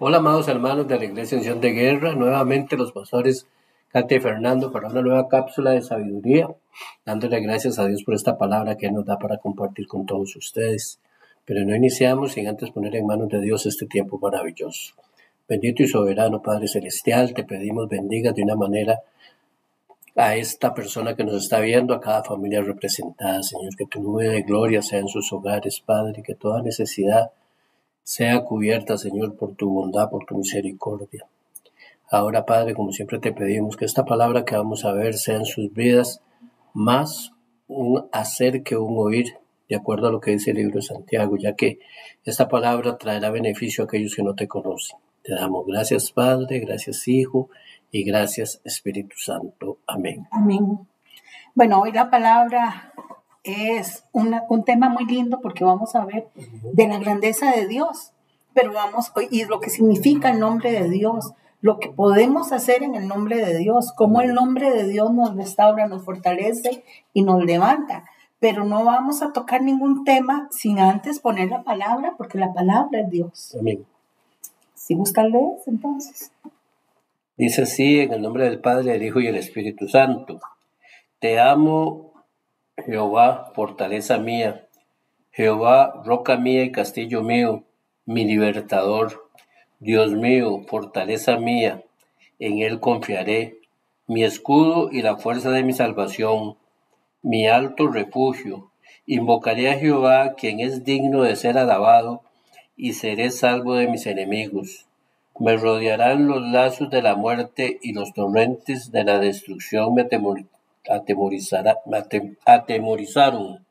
Hola, amados hermanos de la Iglesia Unción de Guerra, nuevamente los pastores Katia y Fernando para una nueva cápsula de sabiduría, dándole gracias a Dios por esta palabra que Él nos da para compartir con todos ustedes. Pero no iniciamos sin antes poner en manos de Dios este tiempo maravilloso. Bendito y soberano Padre Celestial, te pedimos bendigas de una manera a esta persona que nos está viendo, a cada familia representada, Señor, que tu nube de gloria sea en sus hogares, Padre, que toda necesidad sea cubierta, Señor, por tu bondad, por tu misericordia. Ahora, Padre, como siempre te pedimos que esta palabra que vamos a ver sea en sus vidas más un hacer que un oír, de acuerdo a lo que dice el libro de Santiago, ya que esta palabra traerá beneficio a aquellos que no te conocen. Te damos gracias, Padre, gracias, Hijo, y gracias, Espíritu Santo. Amén. Amén. Bueno, hoy la palabra es un tema muy lindo porque vamos a ver de la grandeza de Dios, pero y lo que significa el nombre de Dios, lo que podemos hacer en el nombre de Dios, cómo el nombre de Dios nos restaura, nos fortalece y nos levanta. Pero no vamos a tocar ningún tema sin antes poner la palabra, porque la palabra es Dios. Amén. Si gustan leer, entonces. Dice así, en el nombre del Padre, del Hijo y del Espíritu Santo. Te amo, Jehová, fortaleza mía, Jehová, roca mía y castillo mío, mi libertador. Dios mío, fortaleza mía, en Él confiaré, mi escudo y la fuerza de mi salvación, mi alto refugio. Invocaré a Jehová, quien es digno de ser alabado, y seré salvo de mis enemigos. Me rodearán los lazos de la muerte y los torrentes de la destrucción me atemorizaron.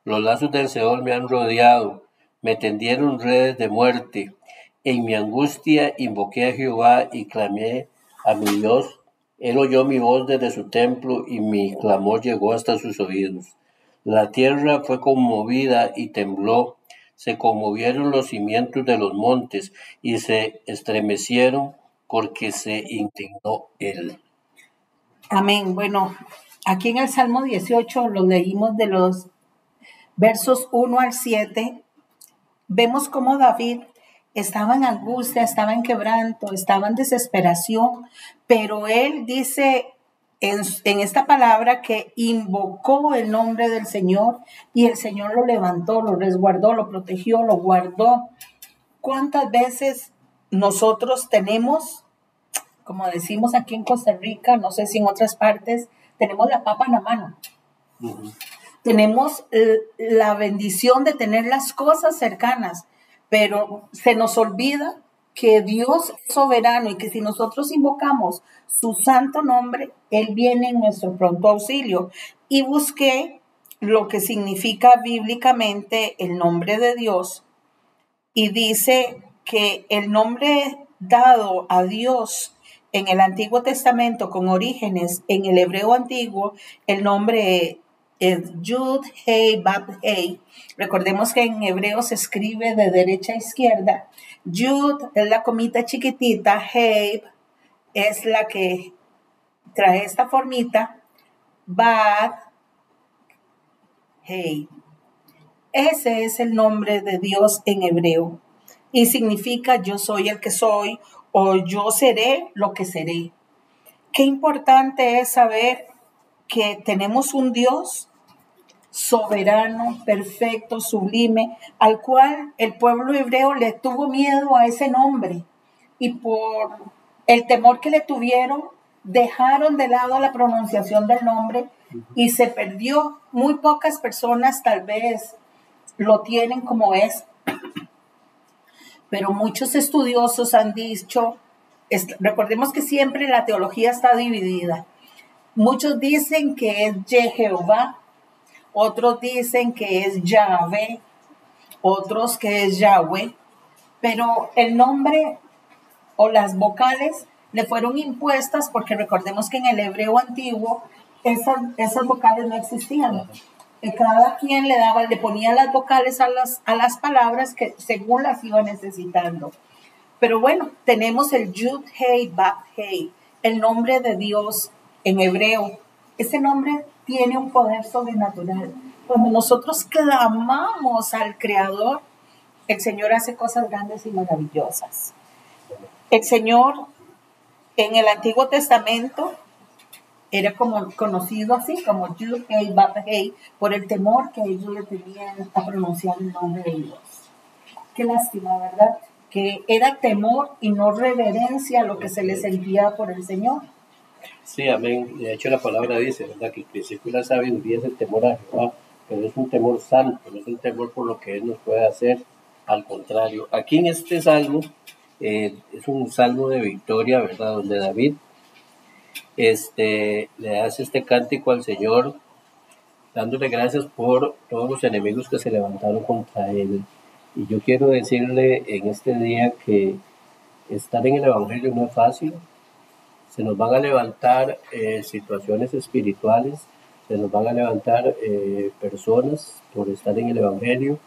Los lazos del Seol me han rodeado, me tendieron redes de muerte. En mi angustia invoqué a Jehová y clamé a mi Dios. Él oyó mi voz desde su templo y mi clamor llegó hasta sus oídos. La tierra fue conmovida y tembló. Se conmovieron los cimientos de los montes y se estremecieron porque se indignó Él. Amén. Bueno, aquí en el Salmo 18 lo leímos de los versos 1 al 7. Vemos cómo David estaba en angustia, estaba en quebranto, estaba en desesperación, pero él dice en esta palabra que invocó el nombre del Señor y el Señor lo levantó, lo resguardó, lo protegió, lo guardó. ¿Cuántas veces nosotros tenemos, como decimos aquí en Costa Rica, no sé si en otras partes, tenemos la papa en la mano? Uh-huh. Tenemos la bendición de tener las cosas cercanas, pero se nos olvida que Dios es soberano y que si nosotros invocamos su santo nombre, Él viene en nuestro pronto auxilio. Y busqué lo que significa bíblicamente el nombre de Dios y dice que el nombre dado a Dios en el Antiguo Testamento con orígenes en el hebreo antiguo, el nombre es Yud, Hei, Bab, Hei. Recordemos que en hebreo se escribe de derecha a izquierda. Yud es la comita chiquitita, Hei es la que trae esta formita, Bab, Hei. Ese es el nombre de Dios en hebreo y significa yo soy el que soy o yo seré lo que seré. Qué importante es saber que tenemos un Dios soberano, perfecto, sublime, al cual el pueblo hebreo le tuvo miedo a ese nombre y por el temor que le tuvieron, dejaron de lado la pronunciación del nombre y se perdió. Muy pocas personas tal vez lo tienen como es, pero muchos estudiosos han dicho, recordemos que siempre la teología está dividida. Muchos dicen que es Jehová, otros dicen que es Yahvé, otros que es Yahweh, pero el nombre o las vocales le fueron impuestas porque recordemos que en el hebreo antiguo esas vocales no existían. Cada quien le ponía las vocales a las palabras que según las iba necesitando. Pero bueno, tenemos el Yud, Hei, Bab, Hei, el nombre de Dios en hebreo. Ese nombre tiene un poder sobrenatural. Cuando nosotros clamamos al Creador, el Señor hace cosas grandes y maravillosas. El Señor en el Antiguo Testamento era como conocido así como Yud-Hei, Vav-Hei, por el temor que ellos le tenían a pronunciar el nombre de Dios. Qué lástima, ¿verdad? Que era temor y no reverencia a lo que se le sentía por el Señor. Sí, amén. De hecho, la palabra dice, ¿verdad?, que el principio de la sabiduría es el temor a Jehová, pero es un temor santo, no es un temor por lo que Él nos puede hacer. Al contrario, aquí en este salmo, es un salmo de victoria, ¿verdad?, donde David le hace este cántico al Señor, dándole gracias por todos los enemigos que se levantaron contra Él. Y yo quiero decirle en este día que estar en el Evangelio no es fácil. Se nos van a levantar situaciones espirituales, se nos van a levantar personas por estar en el Evangelio,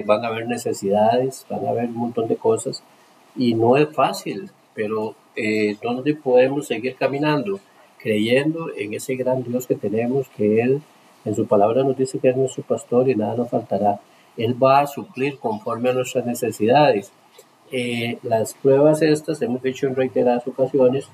van a haber necesidades, van a haber un montón de cosas y no es fácil, pero ¿dónde podemos seguir caminando? Creyendo en ese gran Dios que tenemos, que Él en su palabra nos dice que es nuestro pastor y nada nos faltará. Él va a suplir conforme a nuestras necesidades. Las pruebas estas, hemos dicho en reiteradas ocasiones,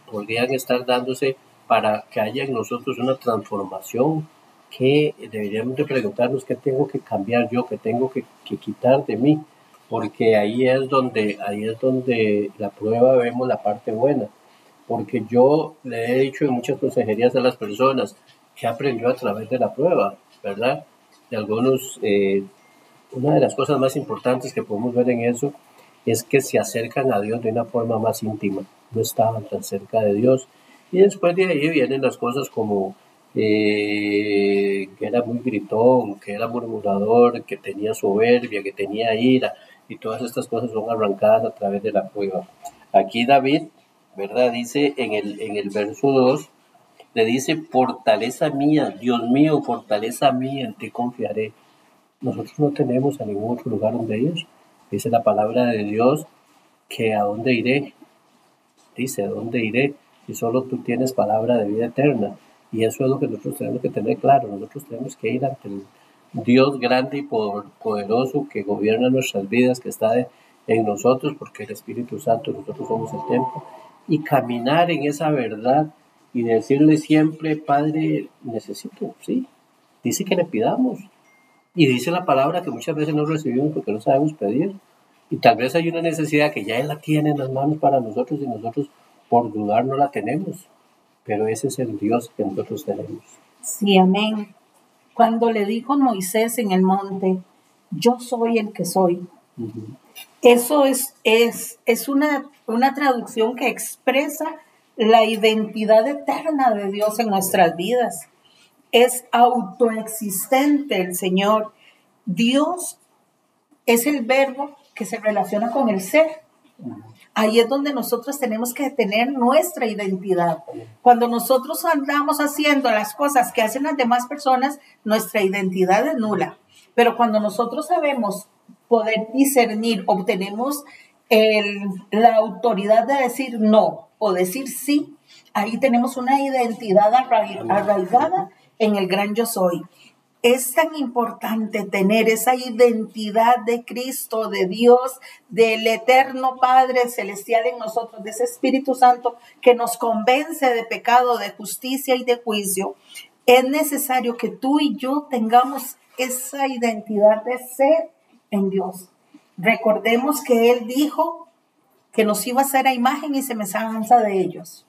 podrían estar dándose para que haya en nosotros una transformación que deberíamos de preguntarnos qué tengo que cambiar yo, qué tengo que quitar de mí, porque ahí es donde la prueba vemos la parte buena, porque yo le he dicho en muchas consejerías a las personas que aprendió a través de la prueba, ¿verdad? De algunos, una de las cosas más importantes que podemos ver en eso es que se acercan a Dios de una forma más íntima, no estaban tan cerca de Dios. Y después de ahí vienen las cosas como que era muy gritón, que era murmurador, que tenía soberbia, que tenía ira, y todas estas cosas son arrancadas a través de la prueba. Aquí David, ¿verdad? Dice en el verso 2, le dice, fortaleza mía, Dios mío, fortaleza mía, en ti confiaré. Nosotros no tenemos a ningún otro lugar donde ir. Dice la palabra de Dios que a dónde iré. Dice, ¿a dónde iré? Si solo tú tienes palabra de vida eterna. Y eso es lo que nosotros tenemos que tener claro. Nosotros tenemos que ir ante el Dios grande y poderoso que gobierna nuestras vidas, que está en nosotros, porque el Espíritu Santo, nosotros somos el templo, y caminar en esa verdad y decirle siempre, Padre, necesito, sí. Dice que le pidamos. Y dice la palabra que muchas veces no recibimos porque no sabemos pedir. Y tal vez hay una necesidad que ya Él la tiene en las manos para nosotros y nosotros por dudar no la tenemos. Pero ese es el Dios que nosotros tenemos. Sí, amén. Cuando le dijo Moisés en el monte, yo soy el que soy. Uh-huh. Eso es una traducción que expresa la identidad eterna de Dios en nuestras vidas. Es autoexistente el Señor. Dios es el verbo que se relaciona con el ser. Ahí es donde nosotros tenemos que tener nuestra identidad. Cuando nosotros andamos haciendo las cosas que hacen las demás personas, nuestra identidad es nula. Pero cuando nosotros sabemos poder discernir, obtenemos la autoridad de decir no o decir sí, ahí tenemos una identidad arraigada en el gran yo soy. Es tan importante tener esa identidad de Cristo, de Dios, del eterno Padre Celestial en nosotros, de ese Espíritu Santo que nos convence de pecado, de justicia y de juicio. Es necesario que tú y yo tengamos esa identidad de ser en Dios. Recordemos que Él dijo que nos iba a hacer a imagen y semejanza de ellos.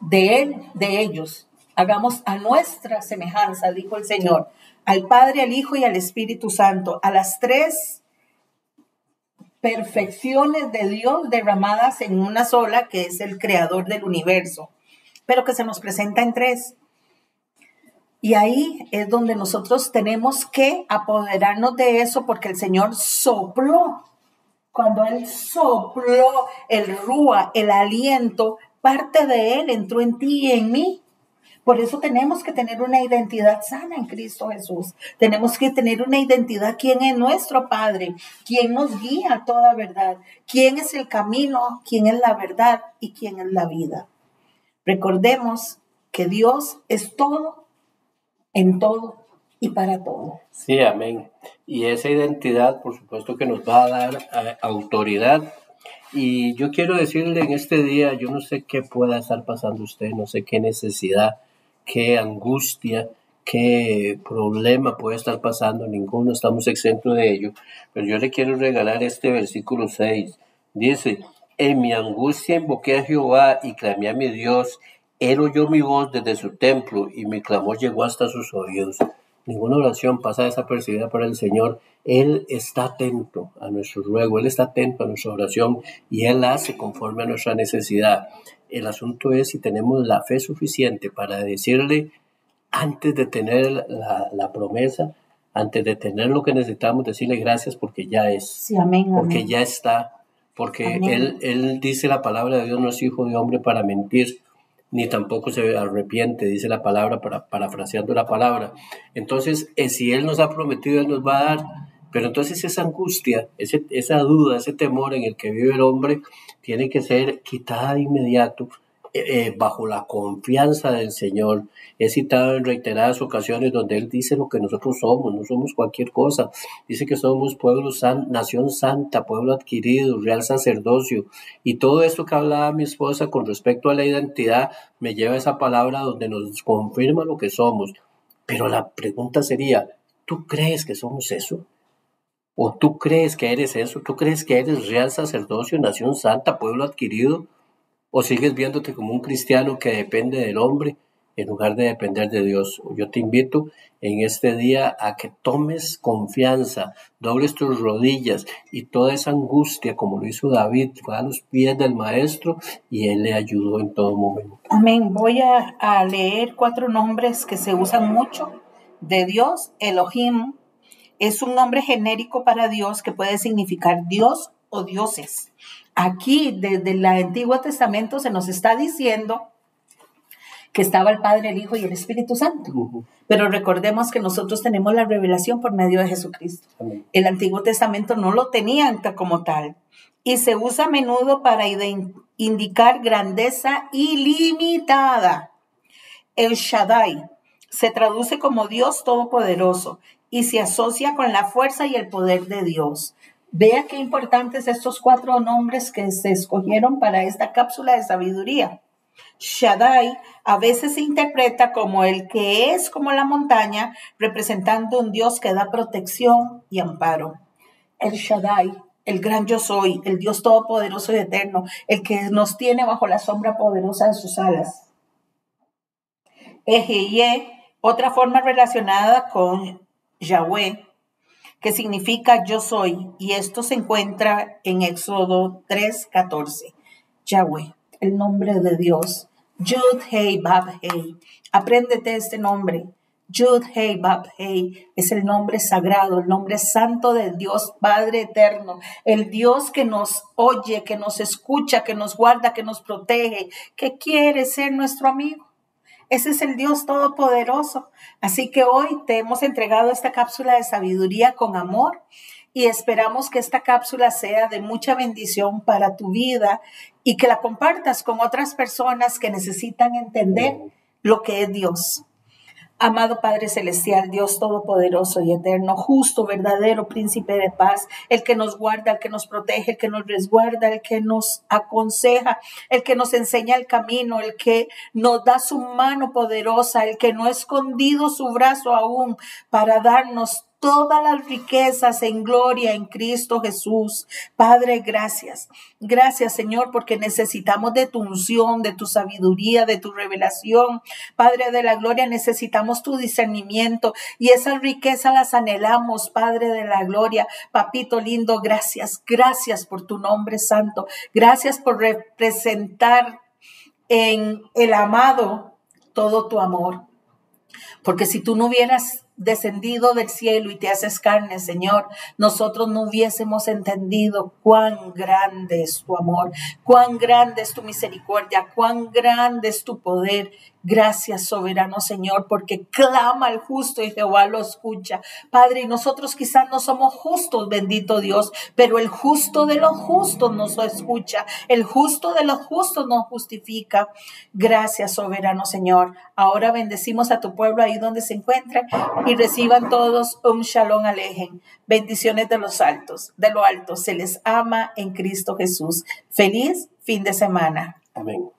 De Él, de ellos. Hagamos a nuestra semejanza, dijo el Señor, al Padre, al Hijo y al Espíritu Santo, a las tres perfecciones de Dios derramadas en una sola, que es el creador del universo, pero que se nos presenta en tres. Y ahí es donde nosotros tenemos que apoderarnos de eso, porque el Señor sopló. Cuando Él sopló el rúa, el aliento, parte de Él entró en ti y en mí. Por eso tenemos que tener una identidad sana en Cristo Jesús. Tenemos que tener una identidad, quién es nuestro Padre, quién nos guía a toda verdad, quién es el camino, quién es la verdad y quién es la vida. Recordemos que Dios es todo en todo y para todo. Sí, amén. Y esa identidad, por supuesto, que nos va a dar autoridad. Y yo quiero decirle en este día, yo no sé qué pueda estar pasando usted, no sé qué necesidad, qué angustia, qué problema puede estar pasando, ninguno estamos exentos de ello, pero yo le quiero regalar este versículo 6. Dice, en mi angustia invoqué a Jehová y clamé a mi Dios, él oyó mi voz desde su templo y mi clamor llegó hasta sus oídos. Ninguna oración pasa desapercibida por el Señor. Él está atento a nuestro ruego, Él está atento a nuestra oración y Él hace conforme a nuestra necesidad. El asunto es si tenemos la fe suficiente para decirle, antes de tener la promesa, antes de tener lo que necesitamos, decirle gracias porque ya es, Sí, amén, porque amén. ya está, porque Amén. él dice la palabra de Dios, no es hijo de hombre para mentir, ni tampoco se arrepiente, dice la palabra, parafraseando la palabra. Entonces, si Él nos ha prometido, Él nos va a dar. Pero entonces esa angustia, esa duda, ese temor en el que vive el hombre, tiene que ser quitada de inmediato bajo la confianza del Señor. He citado en reiteradas ocasiones donde Él dice lo que nosotros somos, no somos cualquier cosa. Dice que somos pueblo nación santa, pueblo adquirido, real sacerdocio. Y todo esto que hablaba mi esposa con respecto a la identidad me lleva a esa palabra donde nos confirma lo que somos. Pero la pregunta sería, ¿tú crees que somos eso? ¿O tú crees que eres eso? ¿Tú crees que eres real sacerdocio, nación santa, pueblo adquirido? ¿O sigues viéndote como un cristiano que depende del hombre en lugar de depender de Dios? Yo te invito en este día a que tomes confianza, dobles tus rodillas y toda esa angustia, como lo hizo David, fue a los pies del maestro y él le ayudó en todo momento. Amén. Voy a leer 4 nombres que se usan mucho de Dios. Elohim es un nombre genérico para Dios que puede significar Dios o dioses. Aquí, desde el Antiguo Testamento, se nos está diciendo que estaba el Padre, el Hijo y el Espíritu Santo. Pero recordemos que nosotros tenemos la revelación por medio de Jesucristo. Amén. El Antiguo Testamento no lo tenían como tal. Y se usa a menudo para indicar grandeza ilimitada. El Shaddai se traduce como Dios Todopoderoso y se asocia con la fuerza y el poder de Dios. Vea qué importantes estos 4 nombres que se escogieron para esta cápsula de sabiduría. Shaddai a veces se interpreta como el que es como la montaña, representando un Dios que da protección y amparo. El Shaddai, el gran yo soy, el Dios todopoderoso y eterno, el que nos tiene bajo la sombra poderosa de sus alas. Eje, otra forma relacionada con Yahweh, que significa yo soy, y esto se encuentra en Éxodo 3:14. Yahweh, el nombre de Dios. Yud Hei Bab Hei. Apréndete este nombre. Yud Hei Bab Hei es el nombre sagrado, el nombre santo del Dios Padre eterno, el Dios que nos oye, que nos escucha, que nos guarda, que nos protege, que quiere ser nuestro amigo. Ese es el Dios todopoderoso. Así que hoy te hemos entregado esta cápsula de sabiduría con amor y esperamos que esta cápsula sea de mucha bendición para tu vida y que la compartas con otras personas que necesitan entender lo que es Dios. Amado Padre Celestial, Dios Todopoderoso y Eterno, justo, verdadero Príncipe de paz, el que nos guarda, el que nos protege, el que nos resguarda, el que nos aconseja, el que nos enseña el camino, el que nos da su mano poderosa, el que no ha escondido su brazo aún para darnos todas las riquezas en gloria en Cristo Jesús. Padre, gracias. Gracias, Señor, porque necesitamos de tu unción, de tu sabiduría, de tu revelación. Padre de la gloria, necesitamos tu discernimiento y esas riquezas las anhelamos, Padre de la gloria. Papito lindo, gracias. Gracias por tu nombre santo. Gracias por representar en el amado todo tu amor. Porque si tú no hubieras descendido del cielo y te haces carne, Señor, nosotros no hubiésemos entendido cuán grande es tu amor, cuán grande es tu misericordia, cuán grande es tu poder. Gracias, soberano Señor, porque clama al justo y Jehová lo escucha. Padre, y nosotros quizás no somos justos, bendito Dios, pero el justo de los justos nos escucha, el justo de los justos nos justifica. Gracias, soberano Señor. Ahora bendecimos a tu pueblo ahí ahí donde se encuentran y reciban todos un shalom alejen. Bendiciones de los altos, de lo alto. Se les ama en Cristo Jesús. Feliz fin de semana. Amén.